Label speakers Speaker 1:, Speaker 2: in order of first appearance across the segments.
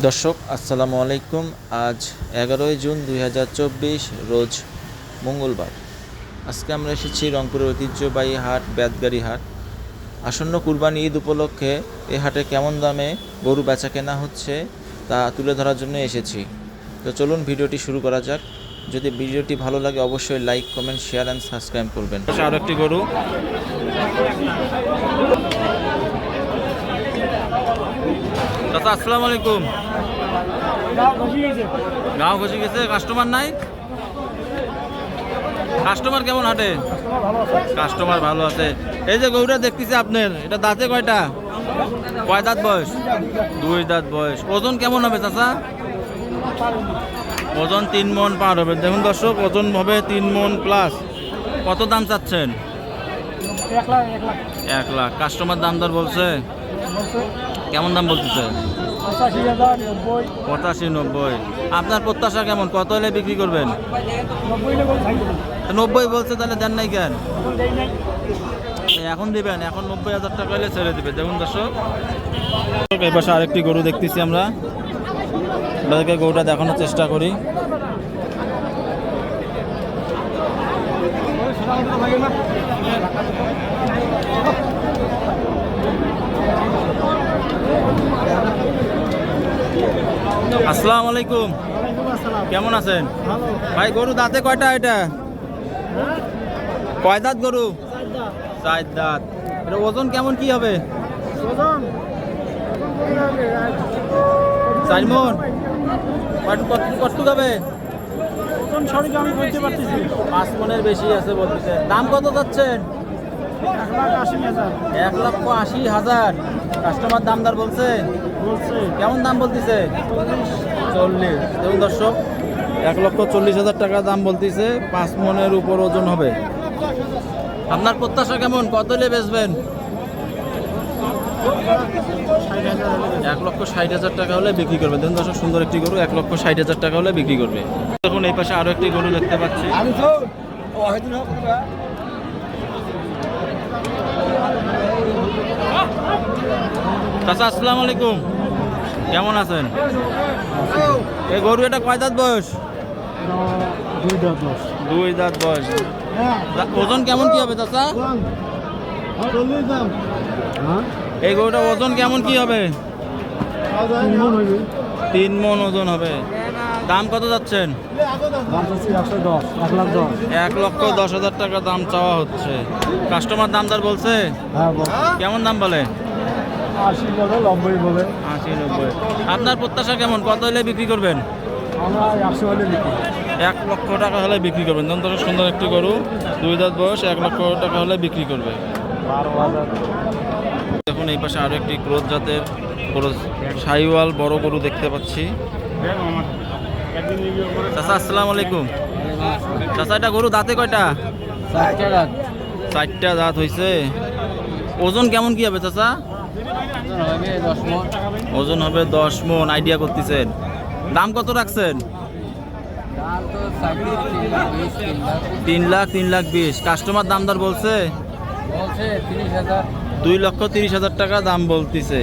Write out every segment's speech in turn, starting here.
Speaker 1: দর্শক আসসালামু আলাইকুম। আজ 11 জুন 2024 রোজ মঙ্গলবার। আজকে আমরা এসেছি রংপুরের ঐতিহ্যবাহী হাট বেতগাড়ি হাট। আসন্ন কুরবানি ঈদ উপলক্ষে এই হাটে কেমন দামে গরু বেচা কেনা হচ্ছে তা তুলে ধরার জন্য এসেছি। তো চলুন ভিডিওটি শুরু করা যাক। যদি ভিডিওটি ভালো লাগে অবশ্যই like, comment, share and subscribe করবেন। আরও একটি গরু। চাচা আসসালামু আলাইকুম। গাঁও খসে গেছে, কাস্টমার নাই? কাস্টমার কেমন হাটে? কাস্টমার ভালো আছে। এই যে গরুটা দেখতেছি আপনার, এটা দাঁতে কয়টা? কয় দাঁত বয়স? 2 দাঁত বয়স। ওজন কেমন হবে চাচা? ওজন 3 মণ পার হবে। দেখুন দর্শক, ওজন হবে 3 মণ প্লাস। কত দাম চাচ্ছেন? 1 লাখ। কাস্টমার দাম দর বলছে? কেমন দাম বলতেছে? 85-90। আপনার প্রত্যাশা কেমন? কত হলে বিক্রি করবেন? 90 বলছে, তাহলে দেন নাই কেন? এখন দিবেন, এখন 90,000 টাকা হলে ছেড়ে দিবে। দেখুন দর্শক, এই পাশে আরেকটি গরু দেখতেছি আমরা, আপনাদেরকে গরুটা দেখানোর চেষ্টা করি। আসসালামু আলাইকুম। কেমন আছেন ভাই? গরু দাঁতে কয়টা? এটা কয় দাঁত গরু? 4 দাঁত। এটা ওজন কেমন কি হবে? 4 মণ। কতটুকু হবে? 5 মণের বেশি আছে বলতেছে। দাম কত যাচ্ছেন? 1,80,000। কাস্টমার দামদার বলছে? কেমন দাম বলতেছে? 40। দেখুন দর্শক, 1,40,000 টাকা দাম বলতেছে। 5 মণের উপর ওজন হবে। আপনার প্রত্যাশা কেমন? কত হলে বেচবেন? 1,60,000 টাকা হলে বিক্রি করবে। দেখুন দর্শক, সুন্দর একটি গরু 1,60,000 টাকা হলে বিক্রি করবে। দেখুন এই পাশে আরো একটি গরু দেখতে পাচ্ছি। চাচা আসসালামু আলাইকুম। কেমন আছেন? এই গরু এটা কয় দাঁত বয়স? 2 দাঁত বয়স। ওজন কেমন কি হবে চাচা? এই গরুটা ওজন কেমন কি হবে? 3 মণ ওজন হবে। দাম কত যাচ্ছেন? 1,10,000 টাকা দাম চাওয়া হচ্ছে। কাস্টমার দামদার বলছে? কেমন দাম বলে?
Speaker 2: 80-90 বলে।
Speaker 1: 80-90। আপনার প্রত্যাশা কেমন? কত হলে বিক্রি করবেন? 1 লক্ষ টাকা হলে বিক্রি করবেন। ধরুন সুন্দর একটি গরু, 2 দাঁত বয়স, 1 লক্ষ টাকা হলে বিক্রি করবে। দেখুন এই পাশে আরো একটি ক্রোধ জাতের শাহিওয়াল বড় গরু দেখতে পাচ্ছি। চাচা আসসালামু আলাইকুম। চাচা এটা গরু দাঁতে কয়টা? 4টা দাঁত হয়েছে। ওজন কেমন কি হবে চাচা? ওজন হবে 10 মণ আইডিয়া করতেছেন। দাম কত রাখছেন? 3,20,000। কাস্টমার দামদার বলছে? 2,30,000 টাকা দাম বলতেছে।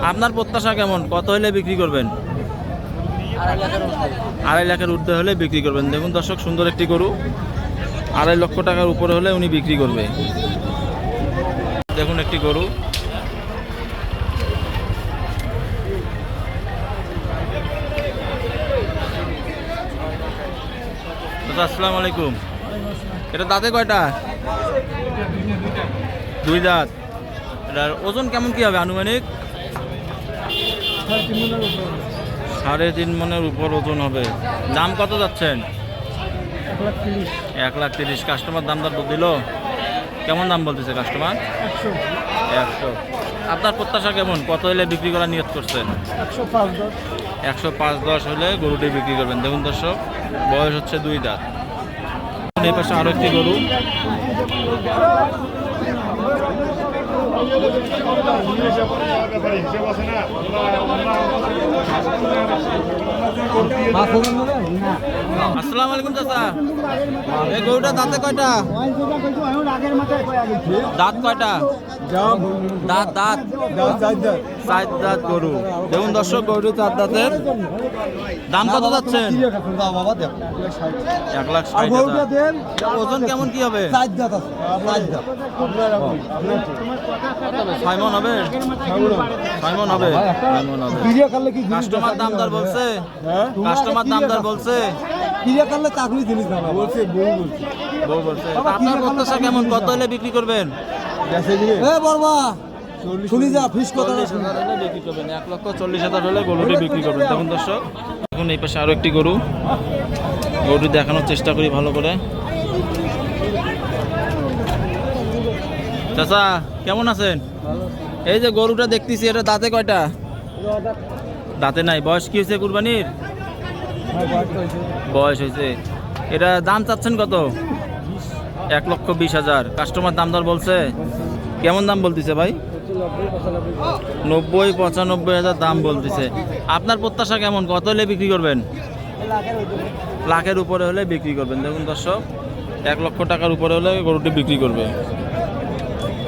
Speaker 1: আপনার প্রত্যাশা কেমন? কত হলে বিক্রি করবেন? 2.5 লাখের ঊর্ধ্বে হলে বিক্রি করবেন। দেখুন দর্শক, সুন্দর একটি গরু 2.5 লক্ষ টাকার উপরে হলে উনি বিক্রি করবে। দেখুন একটি গরু। আসসালামু আলাইকুম। এটা দাঁতে কয়টা? 2 দাঁত। এটার ওজন কেমন কি হবে আনুমানিক? 3.5 মণের উপর ওজন হবে। দাম কত যাচ্ছেন? 1,30,000। কাস্টমার দাম দর দিল? কেমন দাম বলতেছে কাস্টমার? 100। আপনার প্রত্যাশা কেমন? কত হলে বিক্রি করার নিয়ত করছেন? 105-10 হলে গরুটি বিক্রি করবেন। দেখুন দর্শক, বয়স হচ্ছে 2 দাঁত। এই পাশে আরো একটি গরু। আসসালামু আলাইকুম চাচা, এই গরুটা দাঁতে কয়টা? দাঁত কয়টা? দাঁত দাঁত চার দাঁত গরু। দেখুন দর্শক, গরু চার দাঁতের। দাম কত যাচ্ছেন? 1,60,000। ওজন কেমন কি হবে? 6 মণ হবে? 6 মণ হবে। কাস্টমার দাম দর বলছে? কাস্টমার দাম দর বলছে? বউ বলছে। আপনার প্রত্যাশা কেমন? কত হলে বিক্রি করবেন? 1,40,000 হলে গরুটি বিক্রি করবেন। দেখুন দর্শক, এখন এই পাশে আরো একটি গরু, গরুটি দেখানোর চেষ্টা করি ভালো করে। চাচা কেমন আছেন? এই যে গরুটা দেখতেছি, এটা দাঁতে কয়টা? দাঁতে নাই। বয়স কি হয়েছে কুরবানির? বয়স হয়েছে। এটা দাম চাচ্ছেন কত? 1,20,000। কাস্টমার দাম দর বলছে? কেমন দাম বলতেছে ভাই? 90-95,000 দাম বলতেছে। আপনার প্রত্যাশা কেমন? কত হলে বিক্রি করবেন? লাখের উপরে হলে বিক্রি করবেন। দেখুন দর্শক, 1 লক্ষ টাকার উপরে হলে গরুটি বিক্রি করবে।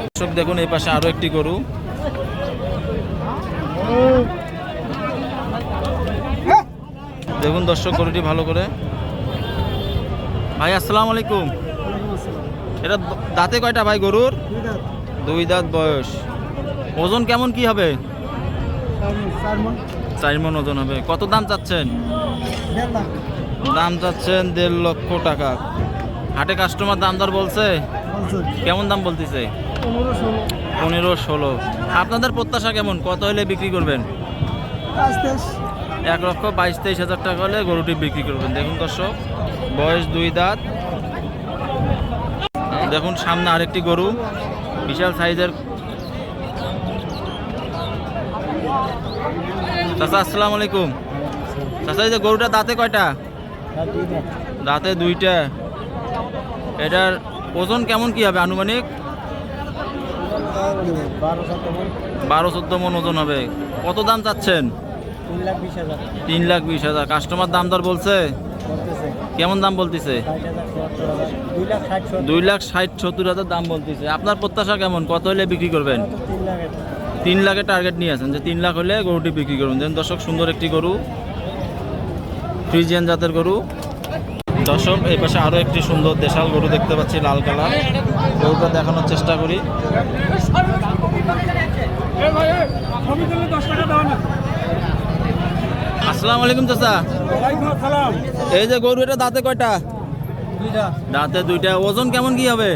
Speaker 1: দর্শক দেখুন, এই পাশে আরো একটি গরু। দেখুন দর্শক, গরুটি ভালো করে। ভাই আসসালামু আলাইকুম। এটা দাঁতে কয়টা ভাই গরুর? 2 দাঁত বয়স। ওজন কেমন কি হবে? 4 মণ ওজন হবে। কত দাম চাচ্ছেন? দাম চাচ্ছেন 1.5 লক্ষ টাকা। হাটে কাস্টমার দাম দর বলছে? কেমন দাম বলতেছে? 15-16। আপনাদের প্রত্যাশা কেমন? কত হলে বিক্রি করবেন? 1,22,000-23,000 টাকা হলে গরুটি বিক্রি করবেন। দেখুন দর্শক, বয়স 2 দাঁত। দেখুন সামনে আরেকটি গরু, বিশাল সাইজের। চাচা আসসালামু আলাইকুম। চাচা, এই যে গরুটা দাঁতে কয়টা? দাঁতে 2টা। এটার ওজন কেমন কি হবে আনুমানিক? 12-14 মণ ওজন হবে। কত দাম চাচ্ছেন? 3,20,000। কাস্টমার দাম দর বলছে? কেমন দাম বলতেছে? 2,60,000-70,000 দাম বলতেছে। আপনার প্রত্যাশা কেমন? কত হলে বিক্রি করবেন? 3 লাখের টার্গেট নিয়ে আছেন, যে 3 লাখ হলে গরুটি বিক্রি করবেন। দেন দর্শক, সুন্দর একটি গরু, ফ্রিজিয়ান জাতের গরু। দর্শক, এই পাশে আরো একটি সুন্দর দেশাল গরু দেখতে পাচ্ছি, লাল কালার। গরুটা দেখানোর চেষ্টা করি। আসসালামু আলাইকুম চাচা। এই যে গরু, এটা দাঁতে কয়টা? দাঁতে 2টা। ওজন কেমন কি হবে?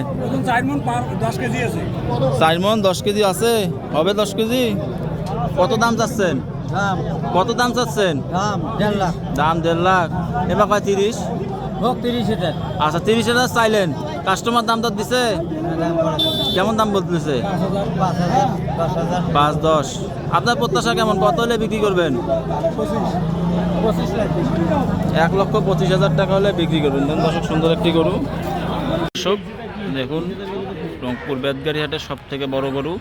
Speaker 2: 4 মণ 10 কেজি আছে।
Speaker 1: 4 মণ 10 কেজি আছে? হবে 10 কেজি। কত দাম চাচ্ছেন? কত দাম চাচ্ছেন?
Speaker 2: দাম 1.5 লাখ।
Speaker 1: দাম 1.5 লাখ। এবার কয় 30?
Speaker 2: 30,000।
Speaker 1: আচ্ছা, 30,000 চাইলেন। কাস্টমার দাম দর দিছে? কেমন দাম বলতেছে?
Speaker 2: 5,000, 10,000।
Speaker 1: 5-10। আপনার প্রত্যাশা কেমন? কত হলে বিক্রি করবেন?
Speaker 2: 25 লাখ।
Speaker 1: 1,25,000 টাকা হলে বিক্রি করবেন। দেখুন দর্শক, সুন্দর একটি গরু। দর্শক দেখুন, রংপুর বেতগাড়ি হাটের সব থেকে বড় গরু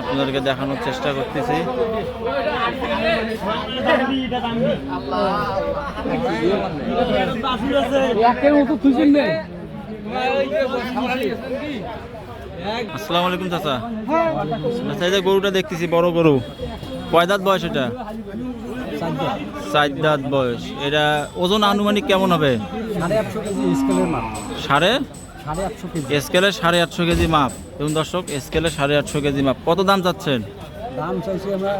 Speaker 1: আপনাদেরকে দেখানোর চেষ্টা করতেছি। আসসালামু আলাইকুম চাচা। আচ্ছা, এই যে গরুটা দেখতেছি, বড় গরু, কয় দাঁত বয়স এটা? 4 দাঁত বয়স। এটা ওজন আনুমানিক কেমন হবে?
Speaker 2: 850 কেজি স্কেলের মাপ।
Speaker 1: 850
Speaker 2: কেজি
Speaker 1: স্কেলের 850 কেজি মাপ। দেখুন দর্শক, স্কেলের 850 কেজি মাপ। কত দাম চাচ্ছেন?
Speaker 2: দাম চাইছি আমরা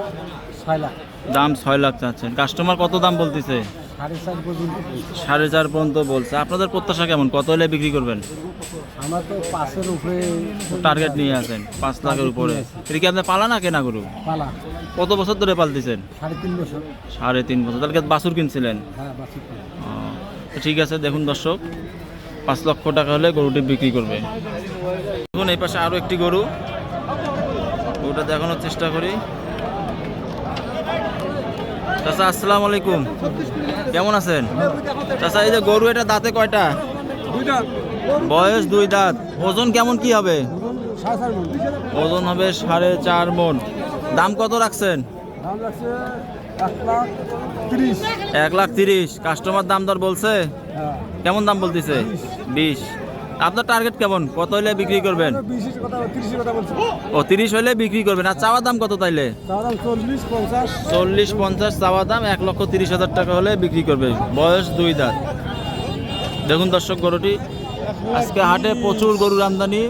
Speaker 2: 6 লাখ।
Speaker 1: দাম 6 লাখ চাচ্ছেন। কাস্টমার কত দাম বলতেছে?
Speaker 2: 4.5 পর্যন্ত।
Speaker 1: 4.5 পর্যন্ত বলছে। আপনাদের প্রত্যাশা কেমন? কত হলে বিক্রি করবেন?
Speaker 2: আমরা তো 5-এর উপরে
Speaker 1: টার্গেট নিয়ে আছেন, 5 লাখের উপরে। এটা কি আপনার পালা না কেনা গরু?
Speaker 2: পালা।
Speaker 1: কত বছর ধরে পালতেছেন?
Speaker 2: 3.5 বছর।
Speaker 1: 3.5 বছর। তাহলে কি বাছুর কিনছিলেন?
Speaker 2: হ্যাঁ, বাছুর।
Speaker 1: তো ঠিক আছে। দেখুন দর্শক, 5 লক্ষ টাকা হলে গরুটি বিক্রি করবে। দেখুন এই পাশে আরো একটি গরু, গরুটা দেখানোর চেষ্টা করি। চাচা আসসালামু আলাইকুম, কেমন আছেন? চাচা, এই যে গরু, এটা দাঁতে কয়টা?
Speaker 2: 2 দাঁত।
Speaker 1: বয়স 2 দাঁত। ওজন কেমন কি হবে?
Speaker 2: 4.5 মণ।
Speaker 1: ওজন হবে 4.5 মণ। দাম কত রাখছেন?
Speaker 2: দাম লাগছে 1,30,000।
Speaker 1: 1,30,000। কাস্টমার দাম দর বলছে
Speaker 2: হ্যাঁ
Speaker 1: কেমন দাম বলতেছে? 20। আপনার টার্গেট কেমন? কত হইলে বিক্রি করবেন?
Speaker 2: 20 কথা 30 কথা বলছি।
Speaker 1: ও 30 হইলে বিক্রি করবেন। আর চাওয়া দাম কত তাইলে?
Speaker 2: দাম 40-50।
Speaker 1: 40-50 চাওয়া দাম, 1,30,000 টাকা হলে বিক্রি করবে। বয়স 2 দাঁত। দেখুন দর্শক গরুটি, আজকে হাটে প্রচুর গরুর আমদানি,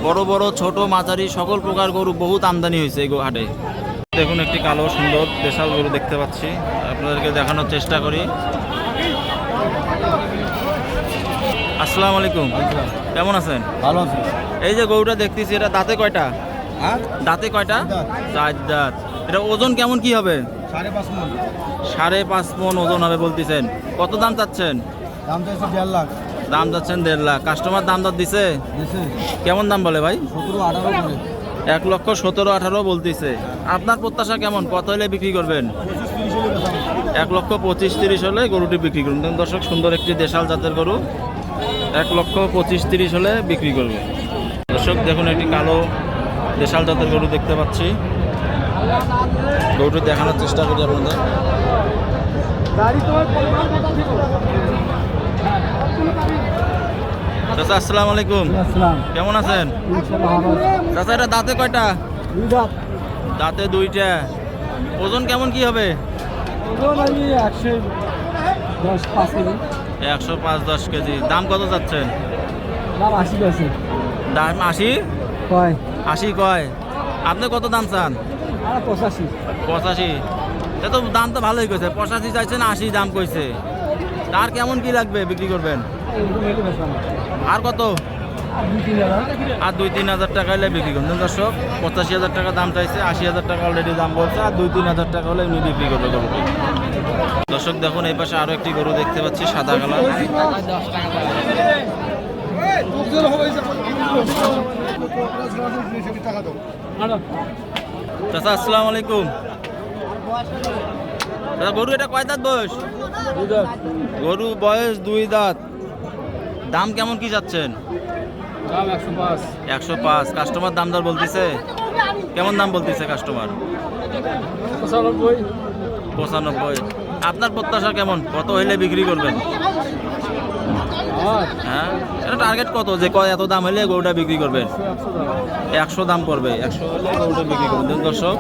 Speaker 1: বড় বড় ছোট মাঝারি সকল প্রকার গরু বহুত আমদানি হয়েছে এই হাটে। দেখুন একটি কালো সুন্দর দেশাল গরু দেখতে পাচ্ছি, আপনাদেরকে দেখানোর চেষ্টা করি। আসসালামু আলাইকুম, কেমন আছেন?
Speaker 2: ভালো আছে।
Speaker 1: এই যে গরুটা দেখতেছি, এটা দাঁতে কয়টা?
Speaker 2: আর
Speaker 1: দাঁতে কয়টা? 4 দাঁত। এটা ওজন কেমন কি হবে?
Speaker 2: 5.5 মণ।
Speaker 1: 5.5 মণ ওজন হবে বলতেছেন। কত দাম চাচ্ছেন?
Speaker 2: দাম তো 1.5 লাখ।
Speaker 1: দাম যাচ্ছেন 1.5 লাখ। কাস্টমার দাম দর দিছে
Speaker 2: দিছে
Speaker 1: কেমন দাম বলে ভাই?
Speaker 2: 17-18 করে।
Speaker 1: 1,17,18 বলতেছে। আপনার প্রত্যাশা কেমন? কত হলে বিক্রি করবেন?
Speaker 2: 25-30 হলে বেচা হবে।
Speaker 1: 1,25,30 হলে গরুটি বিক্রি করুন। দেখুন দর্শক, সুন্দর একটি দেশাল জাতের গরু, 1,25,30 হলে বিক্রি করবে। দর্শক দেখুন একটি কালো দেশাল জাতের গরু দেখতে পাচ্ছি, গরুটি দেখানোর চেষ্টা করি আপনাদের। চাচা আসসালামু আলাইকুম,
Speaker 2: আসসালাম।
Speaker 1: কেমন আছেন?
Speaker 2: ইনশাআল্লাহ ভালো আছে।
Speaker 1: চাচা এটা দাঁতে কয়টা?
Speaker 2: 2 দাঁত।
Speaker 1: দাঁতে 2টা। ওজন কেমন কি হবে?
Speaker 2: ওজন আমি 110-5 কেজি।
Speaker 1: 105-10 কেজি। দাম কত যাচ্ছেন?
Speaker 2: দাম 80 আছে।
Speaker 1: দাম 80?
Speaker 2: কয়
Speaker 1: 80 কয়। আপনি কত দাম চান?
Speaker 2: আর 85।
Speaker 1: 85। এ তো দাম তো ভালোই কইছে। 85 চাইছেন, 80 দাম কইছে। তার কেমন কি লাগবে বিক্রি করবেন?
Speaker 2: এরকম হলে বেচা হবে।
Speaker 1: আর কত?
Speaker 2: আর 2-3 হাজার।
Speaker 1: আর 2-3 হাজার টাকা হলে বিক্রি করবেন। দর্শক 85,000 টাকা দাম চাইছে, 80,000 টাকা অলরেডি দাম বলছে, আর 2-3 হাজার টাকা হলে উনি বিক্রি করবে গরুটি। দর্শক দেখুন এই পাশে আরো একটি গরু দেখতে পাচ্ছি, সাদা কালার। চাচা আসসালামু আলাইকুম। চাচা গরু এটা কয় দাঁত বয়স?
Speaker 2: 2 দাঁত।
Speaker 1: গরু বয়স 2 দাঁত। দাম কেমন কি যাচ্ছেন?
Speaker 2: দাম 105।
Speaker 1: 105। কাস্টমার দাম দর বলতেছে কেমন দাম বলতেছে কাস্টমার?
Speaker 2: 95।
Speaker 1: 95। আপনার প্রত্যাশা কেমন? কত হইলে বিক্রি করবেন? হ্যাঁ, এটা টার্গেট কত যে এত দাম হলে গরুটা বিক্রি করবেন? 100 দাম পড়বে। 100 হলে গরুটা বিক্রি করবেন। দর্শক